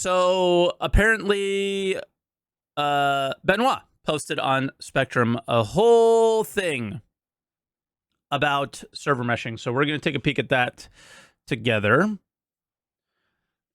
So apparently, Benoit posted on Spectrum a whole thing about server meshing. So we're going to take a peek at that together.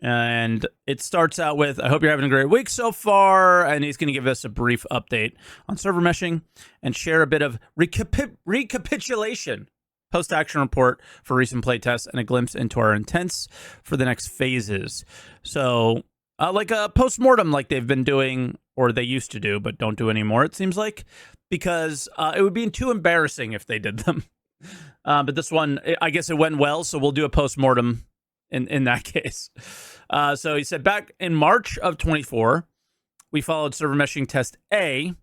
And it starts out with, I hope you're having a great week so far. And he's going to give us a brief update on server meshing and share a bit of recapitulation, post-action report for recent playtests, and a glimpse into our intents for the next phases. So like a post-mortem like they've been doing, or they used to do, but don't do anymore, it seems like, because it would be too embarrassing if they did them. But this one, I guess it went well, so we'll do a post-mortem in that case. So he said, back in March of 24, we followed server meshing test A.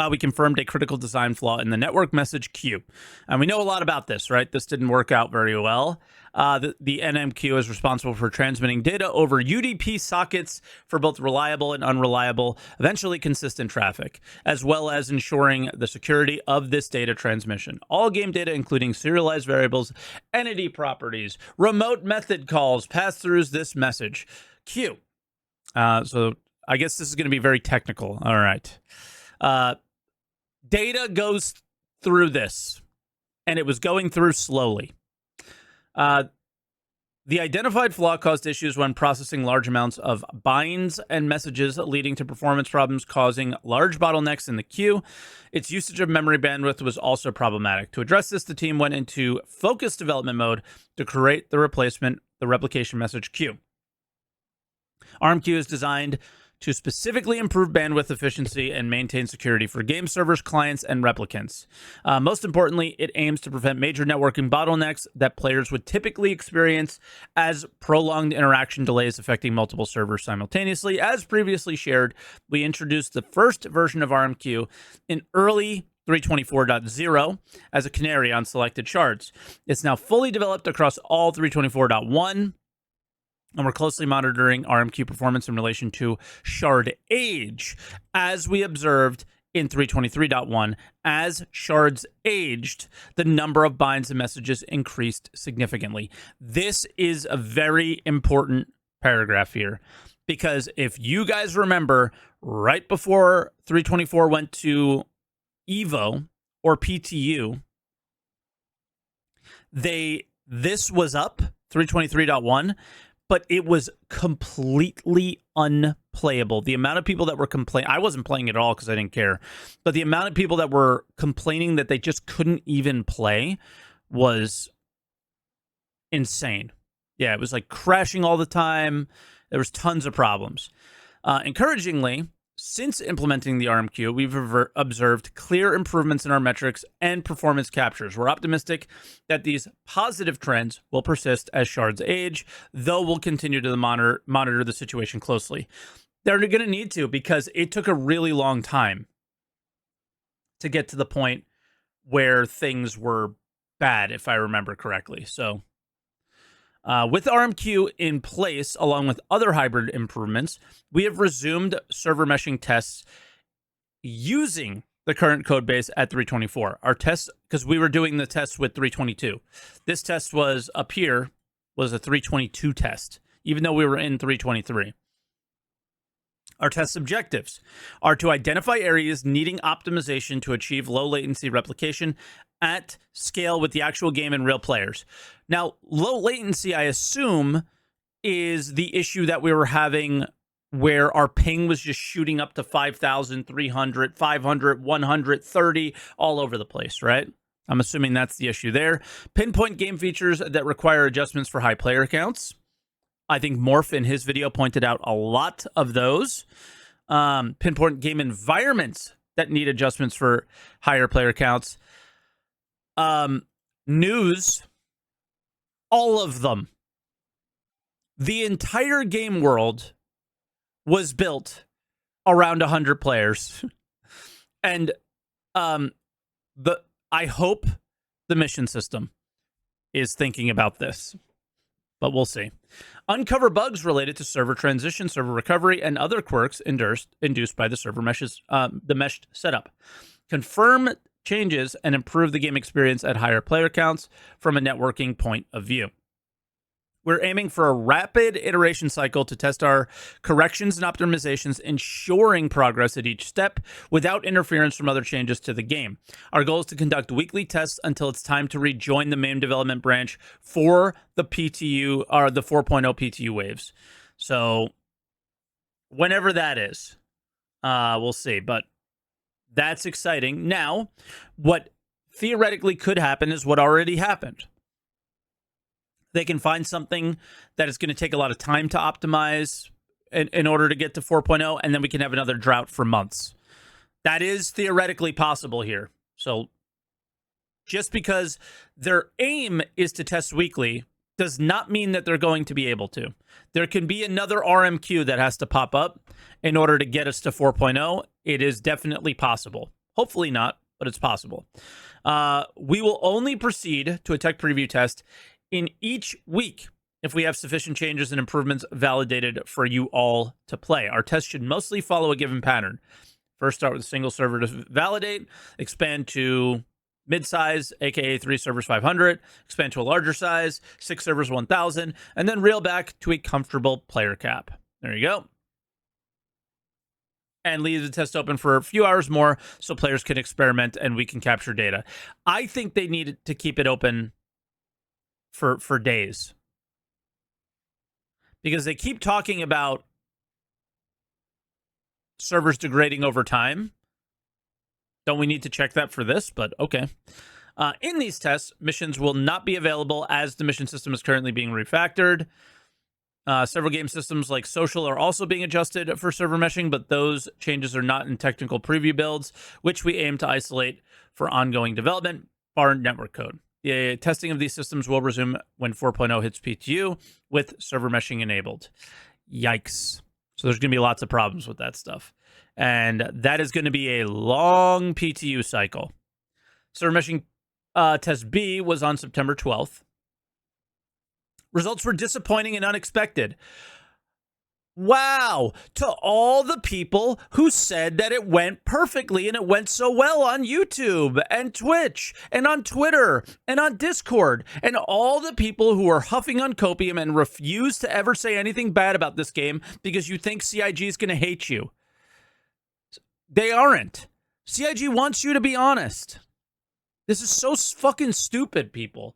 We confirmed a critical design flaw in the network message queue. And we know a lot about this, right? This didn't work out very well. The NMQ is responsible for transmitting data over UDP sockets for both reliable and unreliable, eventually consistent traffic, as well as ensuring the security of this data transmission. All game data, including serialized variables, entity properties, remote method calls, pass through this message queue. So I guess this is going to be very technical. All right. Data goes through this, and it was going through slowly. The identified flaw caused issues when processing large amounts of binds and messages, leading to performance problems, causing large bottlenecks in the queue. Its usage of memory bandwidth was also problematic. To address this, the team went into focused development mode to create the replication message queue. ARMQ is designed to specifically improve bandwidth efficiency and maintain security for game servers, clients, and replicants. Most importantly, it aims to prevent major networking bottlenecks that players would typically experience as prolonged interaction delays affecting multiple servers simultaneously. As previously shared, we introduced the first version of ARMQ in early 324.0 as a canary on selected shards. It's now fully developed across all 324.1. And we're closely monitoring RMQ performance in relation to shard age. As we observed in 323.1, as shards aged, the number of binds and messages increased significantly. This is a very important paragraph here, because if you guys remember, right before 324 went to Evo or PTU, this was up, 323.1, but it was completely unplayable. The amount of people that were complaining, I wasn't playing it at all because I didn't care, but the amount of people that were complaining that they just couldn't even play was insane. Yeah, it was like crashing all the time. There was tons of problems. Encouragingly, since implementing the RMQ, we've observed clear improvements in our metrics and performance captures. We're optimistic that these positive trends will persist as shards age, though we'll continue to monitor the situation closely. They're going to need to, because it took a really long time to get to the point where things were bad, if I remember correctly. So with RMQ in place, along with other hybrid improvements, we have resumed server meshing tests using the current code base at 324. Our tests, because we were doing the tests with 322. This test was up here, was a 322 test, even though we were in 323. Our test objectives are to identify areas needing optimization to achieve low latency replication at scale with the actual game and real players. Now, low latency, I assume, is the issue that we were having where our ping was just shooting up to 5,300, 500, 130, all over the place, right? I'm assuming that's the issue there. Pinpoint game features that require adjustments for high player counts. I think Morph in his video pointed out a lot of those. Pinpoint game environments that need adjustments for higher player counts. News, all of them. The entire game world was built around 100 players. And I hope the mission system is thinking about this, but we'll see. Uncover bugs related to server transition, server recovery, and other quirks induced by the server meshes, the meshed setup. Confirm changes and improve the game experience at higher player counts from a networking point of view. We're aiming for a rapid iteration cycle to test our corrections and optimizations, ensuring progress at each step without interference from other changes to the game. Our goal is to conduct weekly tests until it's time to rejoin the main development branch for the PTU or the 4.0 PTU waves. So whenever that is, we'll see. But that's exciting. Now, what theoretically could happen is what already happened. They can find something that is going to take a lot of time to optimize in order to get to 4.0, and then we can have another drought for months. That is theoretically possible here. So just because their aim is to test weekly does not mean that they're going to be able to. There can be another RMQ that has to pop up in order to get us to 4.0. It is definitely possible. Hopefully not, but it's possible. We will only proceed to a tech preview test in each week if we have sufficient changes and improvements validated for you all to play. Our test should mostly follow a given pattern. First, start with a single server to validate, expand to mid-size, aka 3 servers 500, expand to a larger size, 6 servers 1,000, and then reel back to a comfortable player cap. There you go. And leave the test open for a few hours more so players can experiment and we can capture data. I think they need to keep it open for days, because they keep talking about servers degrading over time. Don't we need to check that for this? But okay. In these tests, missions will not be available as the mission system is currently being refactored. Several game systems like social are also being adjusted for server meshing, but those changes are not in technical preview builds, which we aim to isolate for ongoing development, bar network code. The testing of these systems will resume when 4.0 hits PTU with server meshing enabled. Yikes. So there's going to be lots of problems with that stuff. And that is going to be a long PTU cycle. Server meshing test B was on September 12th. Results were disappointing and unexpected. Wow, to all the people who said that it went perfectly and it went so well on YouTube and Twitch and on Twitter and on Discord, and all the people who are huffing on copium and refuse to ever say anything bad about this game because you think CIG is going to hate you. They aren't. CIG wants you to be honest. This is so fucking stupid, people.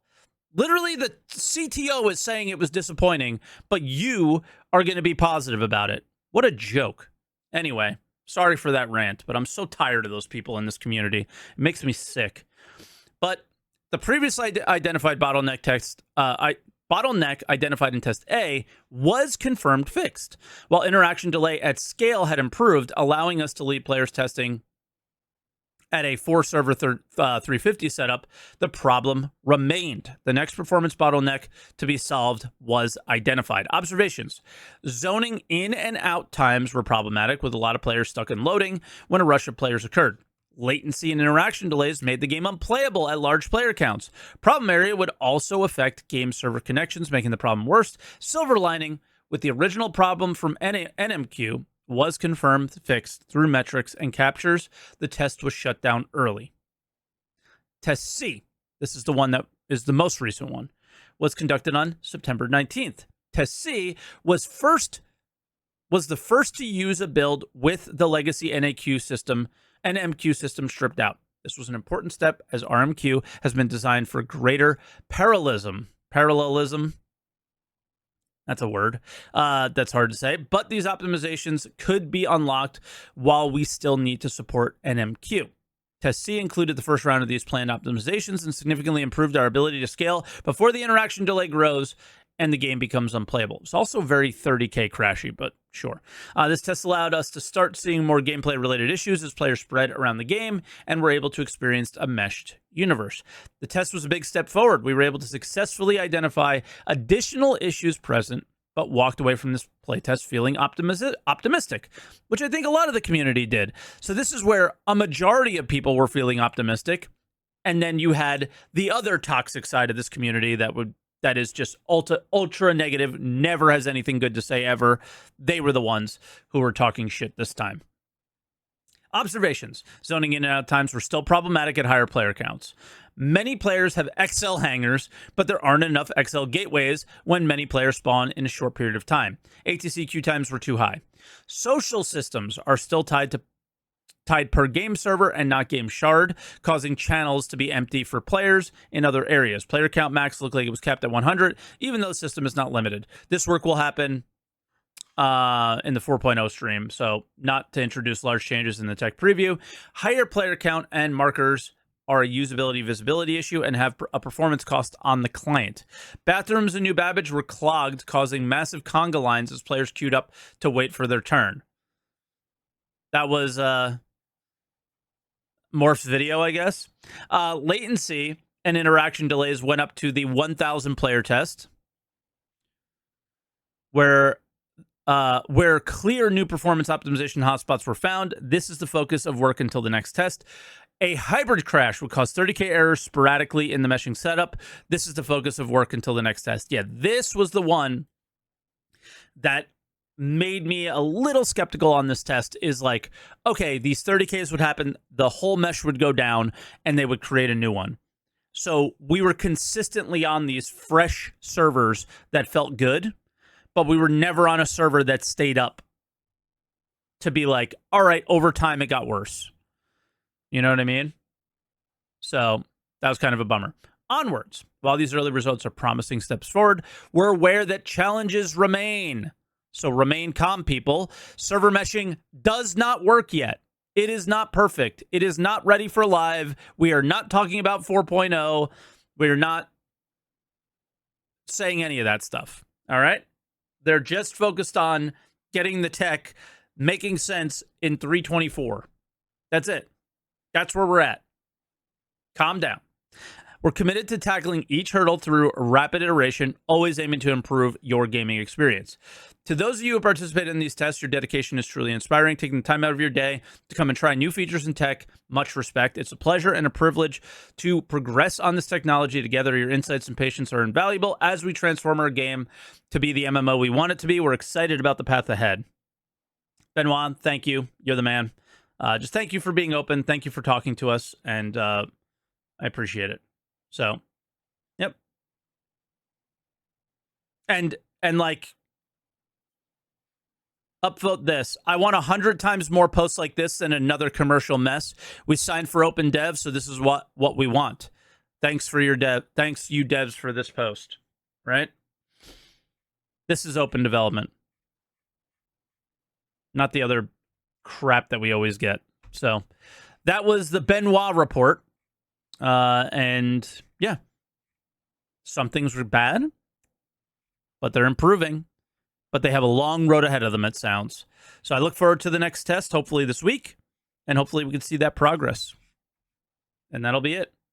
Literally, the CTO is saying it was disappointing, but you are going to be positive about it. What a joke. Anyway, sorry for that rant, but I'm so tired of those people in this community. It makes me sick. But the previously identified bottleneck identified in test A was confirmed fixed, while interaction delay at scale had improved, allowing us to lead players testing at a 4-server 350 setup. The problem remained. The next performance bottleneck to be solved was identified. Observations. Zoning in and out times were problematic, with a lot of players stuck in loading when a rush of players occurred. Latency and interaction delays made the game unplayable at large player counts. Problem area would also affect game server connections, making the problem worse. Silver lining, with the original problem from NMQ, was confirmed fixed through metrics and captures, the test was shut down early. Test C, this is the one that is the most recent one, was conducted on September 19th. Test C was the first to use a build with the legacy NMQ system stripped out. This was an important step as RMQ has been designed for greater parallelism. That's a word. That's hard to say. But these optimizations could be unlocked while we still need to support NMQ. Test C included the first round of these planned optimizations and significantly improved our ability to scale before the interaction delay grows and the game becomes unplayable. It's also very 30K crashy, but sure. This test allowed us to start seeing more gameplay-related issues as players spread around the game and were able to experience a meshed universe. The test was a big step forward. We were able to successfully identify additional issues present, but walked away from this playtest feeling optimistic, which I think a lot of the community did. So this is where a majority of people were feeling optimistic, and then you had the other toxic side of this community that is just ultra negative, never has anything good to say ever. They were the ones who were talking shit this time. Observations. Zoning in and out times were still problematic at higher player counts. Many players have XL hangars, but there aren't enough XL gateways when many players spawn in a short period of time. ATC queue times were too high. Social systems are still tied per game server and not game shard, causing channels to be empty for players in other areas. Player count max looked like it was capped at 100, even though the system is not limited. This work will happen in the 4.0 stream, so not to introduce large changes in the tech preview. Higher player count and markers are a usability visibility issue and have a performance cost on the client. Bathrooms in New Babbage were clogged, causing massive conga lines as players queued up to wait for their turn. That was Morph's video, I guess. Latency and interaction delays went up to the 1,000 player test, where clear new performance optimization hotspots were found. This is the focus of work until the next test. A hybrid crash would cause 30k errors sporadically in the meshing setup. This is the focus of work until the next test. Yeah, this was the one that made me a little skeptical on this test. Is like, okay, these 30Ks would happen, the whole mesh would go down, and they would create a new one. So we were consistently on these fresh servers that felt good, but we were never on a server that stayed up to be like, all right, over time it got worse. You know what I mean? So that was kind of a bummer. Onwards. While these early results are promising steps forward, we're aware that challenges remain. So remain calm, people. Server meshing does not work yet. It is not perfect. It is not ready for live. We are not talking about 4.0. We are not saying any of that stuff. All right? They're just focused on getting the tech making sense in 3.24. That's it. That's where we're at. Calm down. We're committed to tackling each hurdle through rapid iteration, always aiming to improve your gaming experience. To those of you who participate in these tests, your dedication is truly inspiring. Taking the time out of your day to come and try new features and tech, much respect. It's a pleasure and a privilege to progress on this technology together. Your insights and patience are invaluable as we transform our game to be the MMO we want it to be. We're excited about the path ahead. Benoit, thank you. You're the man. Just thank you for being open. Thank you for talking to us, and I appreciate it. So, yep. And like, upvote this. I want 100 times more posts like this than another commercial mess. We signed for open dev, so this is what we want. Thanks for your dev. Thanks you devs for this post, right? This is open development, not the other crap that we always get. So that was the Benoit report. And yeah, some things were bad, but they're improving. But they have a long road ahead of them, it sounds. So I look forward to the next test, hopefully this week, and hopefully we can see that progress. And that'll be it.